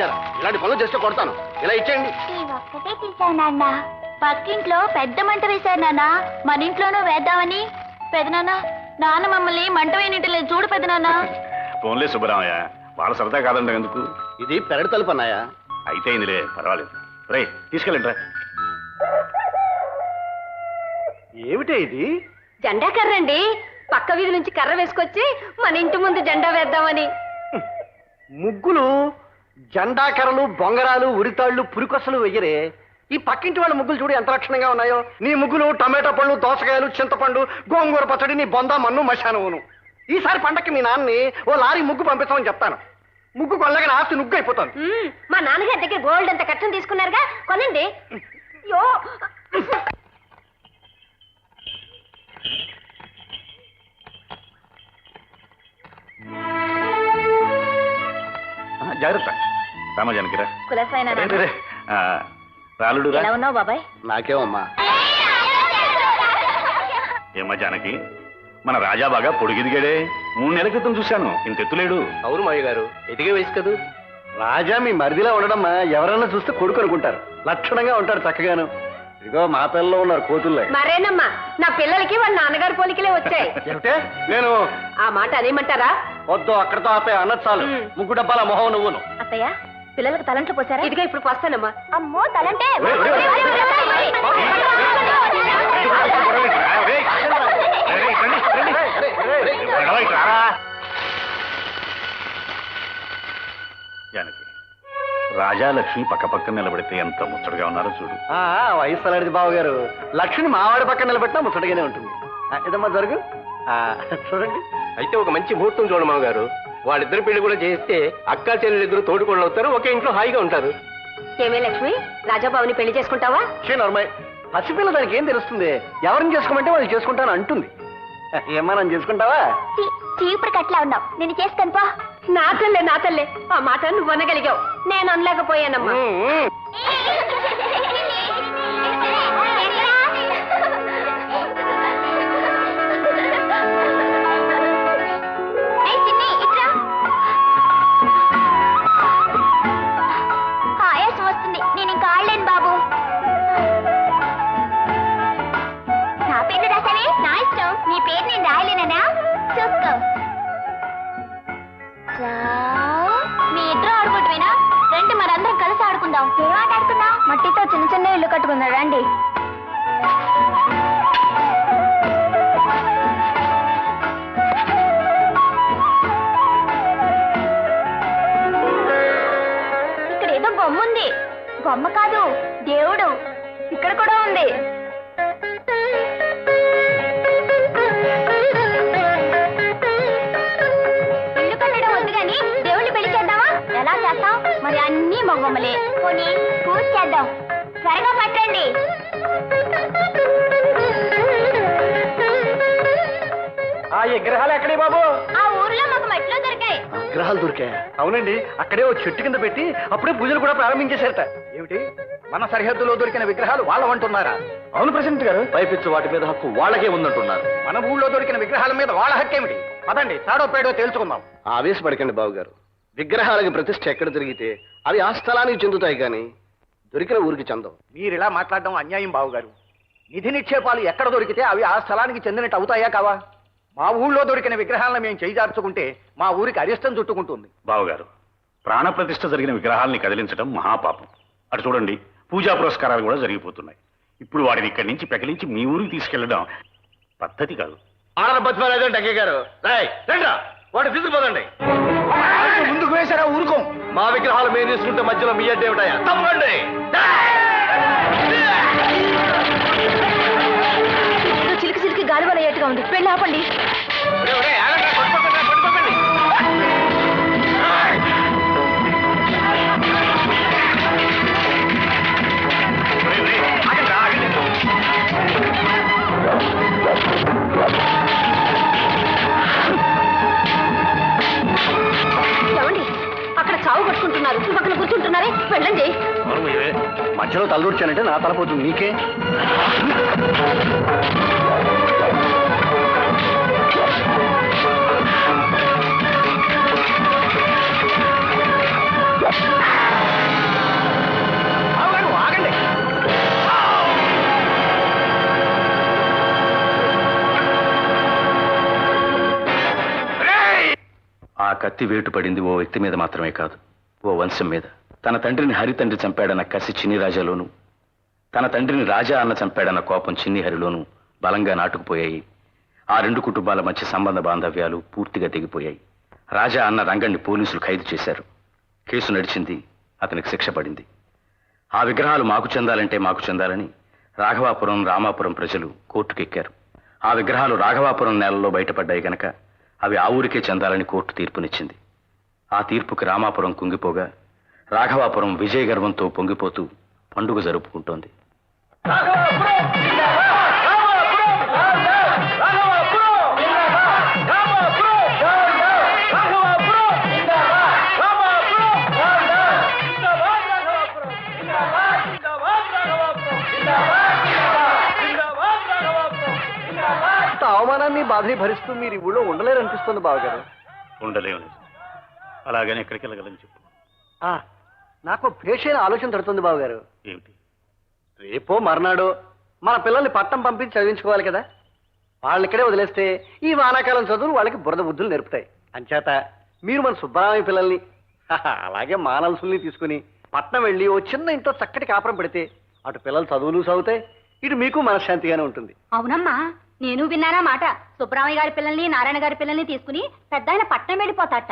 తెచ్చారా? ఇలాంటి పనులు చేస్తే కొడతాను. ఇలా ఇచ్చేయండి. ఒక్కటే తీసాను నాన్న. పక్కింట్లో పెద్ద మంట వేశారు నాన్న. మన ఇంట్లోనూ వేద్దామని. పెదనాన్న, నాన్న మమ్మల్ని మంట వేయనింటలేదు చూడు పెదనాన్న. ఫోన్లే సుబ్బరామయ్య, వాళ్ళ సరదా కాదండి ఎందుకు. ఇది పెరడు తలుపు అన్నాయా? అయితే ఇందులే, పర్వాలేదు. రే తీసుకెళ్ళండి. ఏమిటే ఇది? జెండా కర్ర అండి. పక్క వీధి నుంచి కర్ర వేసుకొచ్చి మన ఇంటి ముందు జెండా వేద్దామని. ముగ్గులు, జెండా కర్రలు, బొంగరాలు, ఉరితాళ్లు, పురికొసలు వెయ్యరే. ఈ పక్కింటి వాళ్ళ ముగ్గులు చూడు ఎంత లక్షణంగా ఉన్నాయో. నీ ముగ్గులు టమాటా పళ్ళు, దోసకాయలు, చింతపండు, గోంగూర పచ్చడి, నీ బొంద, మన్ను, మశానవును. ఈసారి పండక్కి మీ నాన్నని ఓ లారీ ముగ్గు పంపిస్తామని చెప్తాను. ముగ్గు కొనలేక ఆస్తి నుగ్గు అయిపోతాను. మా నాన్నగారి దగ్గర గోల్డ్ అంత కట్టం తీసుకున్నారుగా, కొనండి. అయ్యో జాగ్రత్త. రామజానకిరా రాలుడు. ఎలా ఉన్నావు బాబాయ్? నాకేమమ్మా. ఏమ్మా జానకి, మన రాజా బాగా పొడిగిదిగాడే. 3 నెలల క్రితం చూశాను, ఇంత ఎత్తులేడు. అవును మావి గారు, ఎదిగే వయసు కదూ. రాజా మీ మరిదిలా ఉండడమ్మా. ఎవరన్నా చూస్తే కొడుకు అనుకుంటారు. లక్షణంగా ఉంటారు చక్కగాను. ఇదిగో మా పిల్లలు ఉన్నారు కోతుల్లో. మరేనమ్మా, నా పిల్లలకి వాళ్ళ నాన్నగారి పోలికలే వచ్చాయి. ఏమిటే? నేను ఆ మాట అనేమంటారా? వద్దు, అక్కడతో అత్తయ్య అన్నది చాలు. ముగ్గు డబ్బాల మొహం నువ్వును. అత్తయ్య, పిల్లలకు తలంట్లు పోసారా? ఇదిగా ఇప్పుడు పోస్తానమ్మా. అమ్మో తలంటే జానకి, రాజా లక్ష్మి పక్క పక్కన నిలబడితే ఎంత ముచ్చటగా ఉన్నారో చూడు. వయసు అలాంటిది బావగారు. లక్ష్మి మావాడి పక్కన నిలబెట్టినా ముచ్చటగానే ఉంటుంది. ఏదమ్మా జరుగు. చూడండి. అయితే ఒక మంచి ముహూర్తం చూడండి మామగారు. వాళ్ళిద్దరు పెళ్లి కూడా చేస్తే అక్కా చెల్లెలిద్దరు తోడుకోళ్ళు అవుతారు, ఒకే ఇంట్లో హాయిగా ఉంటారు. ఏమే లక్ష్మి, రాజాబాబుని పెళ్లి చేసుకుంటావా? నర్మయ్, పసిపిల్ల దానికి ఏం తెలుస్తుంది? ఎవరిని చేసుకోమంటే వాళ్ళు చేసుకుంటాను అంటుంది. ఏమ్మా నన్ను చేసుకుంటావా? చీపురు కట్లా ఉన్నావు, నేను చేస్తాను పా. నా తల్లే, ఆ మాట నువ్వు అనగలిగావు, నేను అనలేకపోయానమ్మా. ఆయాసం వస్తుంది, నేను ఇంకా ఆడలేను బాబు. నా పేరు రాసావే? నా ఇష్టం. నీ పేరు నేను రాయలేనా? చూసుకో. మీ ఇద్దరు ఆడుకుంటువేనా? రండి మరందరం కలిసి ఆడుకుందాం. ఏం ఆట ఆడుకుందాం? మట్టితో చిన్న చిన్న ఇల్లు కట్టుకుందాం రండి. ఇక్కడ ఏదో బొమ్మ ఉంది. బొమ్మ కాదు, దేవుడు. ఇక్కడ కూడా ఉంది. ఎలా చేస్తాం మరి? అన్ని మగమ్మలే. పోనీ పూజ చేద్దాం. త్వరగా పట్టండి. ఆ విగ్రహాలు ఎక్కడే బాబు? ఆ ఊర్లో మాకు మట్టిలో దొరికాయి. విగ్రహాలు దొరికాయి? అవునండి, అక్కడే ఓ చెట్టు కింద పెట్టి అప్పుడే పూజలు కూడా ప్రారంభించేశారట. ఏమిటి, మన సరిహద్దులో దొరికిన విగ్రహాలు వాళ్ళవంటున్నారా? అవును ప్రెసిడెంట్ గారు. పైపిచ్చు వాటి మీద హక్కు వాళ్ళకే ఉందంటున్నారు. మన ఊళ్ళో దొరికిన విగ్రహాల మీద వాళ్ళ హక్కు ఏమిటి? పదండి, తాడో పేడో తేల్చుకుందాం. ఆవేశపడకండి బాబు గారు. విగ్రహాలకు ప్రతిష్ఠ ఎక్కడ జరిగితే అవి ఆ స్థలానికి చెందుతాయి కానీ దొరికిన ఊరికి చెందవు. మీరు ఇలా మాట్లాడడం అన్యాయం బావుగారు. నిధి నిక్షేపాలు ఎక్కడ దొరికితే అవి ఆ స్థలానికి చెందినట్టు అవుతాయా కావా? మా ఊళ్ళో దొరికిన విగ్రహాలను మేము చేజార్చుకుంటే మా ఊరికి అరిష్టం చుట్టుకుంటుంది. బావగారు, ప్రాణప్రతిష్ఠ జరిగిన విగ్రహాల్ని కదిలించడం మహాపాపం. అటు చూడండి, పూజా పురస్కారాలు కూడా జరిగిపోతున్నాయి. ఇప్పుడు వాటిని ఇక్కడి నుంచి పెకిలించి మీ ఊరికి తీసుకెళ్లడం పద్ధతి కాదు. ఆడల బతిమాలేదండి అక్కయ్య గారు. రండి, వాటి తీసుకుపోదండి. ముందుకు వేశారా ఊరుకో. మా విగ్రహాలు మేము తీసుకుంటే మధ్యలో మీ అడ్డే ఉంటాయా? తప్పండి. చిలికి చిలికి గాలి వలయ్యేట్టుగా ఉంది. వెళ్ళి ఆపండి. ఏమండి, అక్కడ చావు పట్టుకుంటున్నారు. పక్కన కూర్చుంటున్నారే, వెళ్ళండి. మధ్యలో తలదూర్చానంటే నా తలపోతుంది నీకే. కత్తి వేటు పడింది ఓ వ్యక్తి మీద మాత్రమే కాదు, ఓ వంశం మీద. తన తండ్రిని హరితండ్రి చంపాడన్న కసి చిన్ని రాజాలోను, తన తండ్రిని రాజా అన్న చంపాడన్న కోపం చిన్ని హరిలోనూ బలంగా నాటుకుపోయాయి. ఆ రెండు కుటుంబాల మధ్య సంబంధ బాంధవ్యాలు పూర్తిగా తెగిపోయాయి. రాజా అన్న రంగణ్ణి పోలీసులు ఖైదు చేశారు. కేసు నడిచింది, అతనికి శిక్ష పడింది. ఆ విగ్రహాలు మాకు చెందాలంటే మాకు చెందాలని రాఘవాపురం, రామాపురం ప్రజలు కోర్టుకెక్కారు. ఆ విగ్రహాలు రాఘవాపురం నేలలో బయటపడ్డాయి గనక అవి ఆ ఊరికే చెందాలని కోర్టు తీర్పునిచ్చింది. ఆ తీర్పుకి రామాపురం కుంగిపోగా రాఘవాపురం విజయ గర్వంతో పొంగిపోతూ పండుగ జరుపుకుంటోంది. అవమానాన్ని బాధని భరిస్తూ మీరు ఈ ఊళ్ళో ఉండలేరు అనిపిస్తుంది బావగారు. ఉండలేము. అలాగని ఎక్కడికి వెళ్ళగలని చెప్పు. నాకు భేషైన ఆలోచన తడుతుంది బావగారు. ఏమిటి? రేపో మర్నాడో మన పిల్లల్ని పట్టం పంపించి చదివించుకోవాలి కదా. వాళ్ళు ఇక్కడే వదిలేస్తే ఈ వానాకాలం చదువులు వాళ్ళకి బురద బుద్ధులు నేర్పుతాయి. అంచేత మీరు మన సుబ్బరామయ్య పిల్లల్ని అలాగే మానవసుల్ని తీసుకుని పట్నం వెళ్ళి ఓ చిన్న ఇంట్లో చక్కటి కాపురం పెడితే అటు పిల్లలు చదువులు చదువుతాయి, ఇటు మీకు మనశ్శాంతిగానే ఉంటుంది. అవునమ్మా, నేను విన్నానా మాట. సుబ్బరామయ్య గారి పిల్లల్ని, నారాయణ గారి పిల్లల్ని తీసుకుని పెద్ద ఆయన పట్నం వెళ్ళిపోతాట.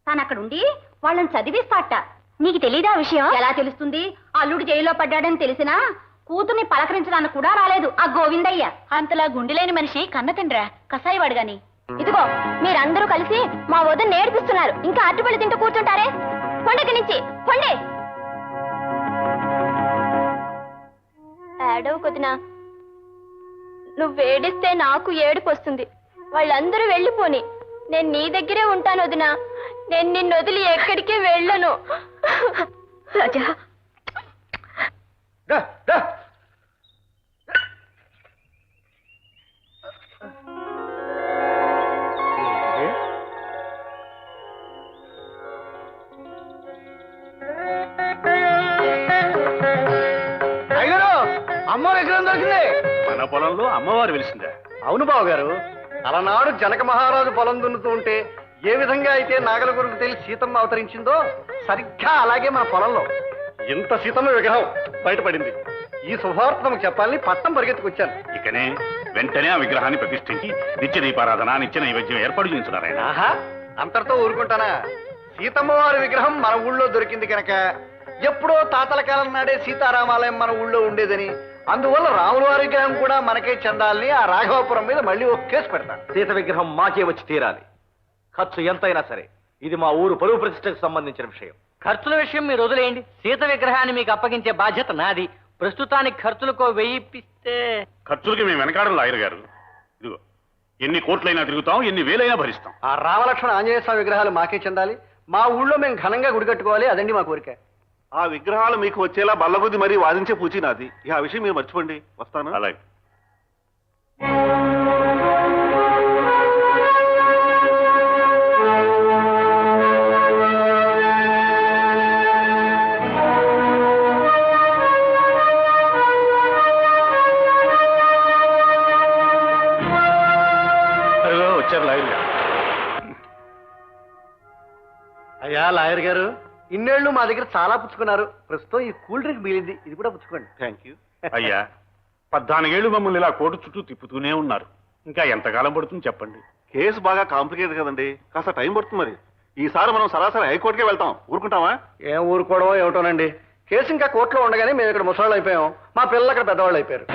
తాను అక్కడుండి వాళ్ళని చదివిస్తాట. నీకు తెలీదా విషయం? ఎలా తెలుస్తుంది? అల్లుడు జైల్లో పడ్డాడని తెలిసినా కూతుర్ని పలకరించడానికి కూడా రాలేదు ఆ గోవిందయ్య. అంతలా గుండెలేని మనిషి కన్న తండ్రా, కసాయివాడు గాని. ఇదిగో మీరందరూ కలిసి మా వద్ద నేర్పిస్తున్నారు. ఇంకా అట్టుబడి తింటూ కూర్చుంటారే? కొండకి నుంచి కొండే. ఏడవ కొద్దినా, నువ్వేడిస్తే నాకు ఏడుపు వస్తుంది. వాళ్ళందరూ వెళ్ళిపోని, నేను నీ దగ్గరే ఉంటాను వదినా. నేను నిన్ను వదిలి ఎక్కడికి వెళ్ళను. రాజా, అమ్మవారి విగ్రహం దొరికింది. మన పొలంలో అమ్మవారు వెలిసిందా? అవును బావగారు. అలనాడు జనక మహారాజు పొలం దున్నుతూ ఉంటే ఏ విధంగా అయితే నాగల గురుకు తెలిసి సీతమ్మ అవతరించిందో సరిగ్గా అలాగే మన పొలంలో ఇంత సీతమ్మ విగ్రహం బయటపడింది. ఈ శుభవార్త చెప్పాలని పట్టం పరిగెత్తుకొచ్చాను. ఇకనే వెంటనే ఆ విగ్రహాన్ని ప్రతిష్ఠించి నిత్య దీపారాధన, నిత్య నైవేద్యం ఏర్పాటు చేయించున్నారాయన. ఆహా, అంతటితో ఊరుకుంటానా? సీతమ్మ వారి విగ్రహం మన ఊళ్ళో దొరికింది కనుక ఎప్పుడో తాతల కాలం నాడే సీతారామాలయం మన ఊళ్ళో ఉండేదని, అందువల్ల రాముల వారి విగ్రహం కూడా మనకే చెందాలని ఆ రాఘవాపురం మీద మళ్ళీ ఒక కేసు పెడతాను. సీత విగ్రహం మాకే వచ్చి తీరాలి, ఖర్చు ఎంతైనా సరే. ఇది మా ఊరు పరువు ప్రతిష్టకు సంబంధించిన విషయం. ఖర్చుల విషయం మీరు వదిలేయండి. సీత విగ్రహాన్ని మీకు అప్పగించే బాధ్యత నాది. ప్రస్తుతానికి ఖర్చులకు వెయ్యిపిస్తే. ఖర్చులకి మేము వెనకాడం లాయర్ గారు. ఇదిగో, ఎన్ని కోట్లైనా తిరుగుతాం, ఎన్ని వేలైనా భరిస్తాం. ఆ రామలక్ష్మణ ఆంజనేయ స్వామి విగ్రహాలు మాకే చెందాలి. మా ఊళ్ళో మేము ఘనంగా గుడి కట్టుకోవాలి. అదండి మా కోరిక. ఆ విగ్రహాలు మీకు వచ్చేలా బల్లబుద్ధి మరీ వాదించే పూచి నాది. ఆ విషయం మీరు మర్చిపోండి. వస్తాను. అలాగే. వచ్చారు లాయర్ గారు. అయ్యా లాయర్ గారు, ఇన్నేళ్లు మా దగ్గర చాలా పుచ్చుకున్నారు. ప్రస్తుతం ఈ కూల్ డ్రింక్ మిగిలింది, ఇది కూడా పుచ్చుకోండి. Thank you. అయ్యా, 14 ఏళ్ళు మమ్మల్ని ఇలా కోర్టు చుట్టూ తిప్పుతూనే ఉన్నారు. ఇంకా ఎంతకాలం పడుతుంది చెప్పండి? కేసు బాగా కాంప్లికేటెడ్ కదండి, కాస్త టైం పడుతుంది. మరి ఈసారి మనం సరాసరి హైకోర్టుకే వెళ్తాం. ఊరుకుంటామా? ఏం ఊరుకోవడమో ఏమిటోనండి. కేసు ఇంకా కోర్టులో ఉండగానే మేము ఇక్కడ ముసలాళ్ళు అయిపోయాం, మా పిల్లలు అక్కడ పెద్దవాళ్ళు అయిపోయారు.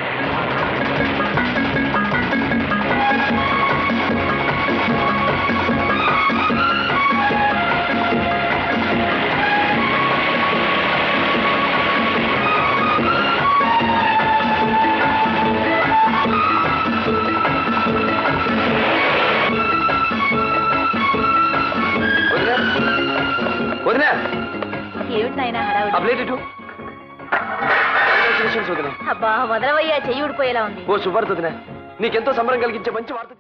ఏమిటి నాయనా హడావుడి? అబ్బా మొదలవయ్యా, చెయ్యి ఊడిపోయేలా ఉంది. ఓ శుభార్త, నీకెంతో సంబరం కలిగించే మంచి వార్త.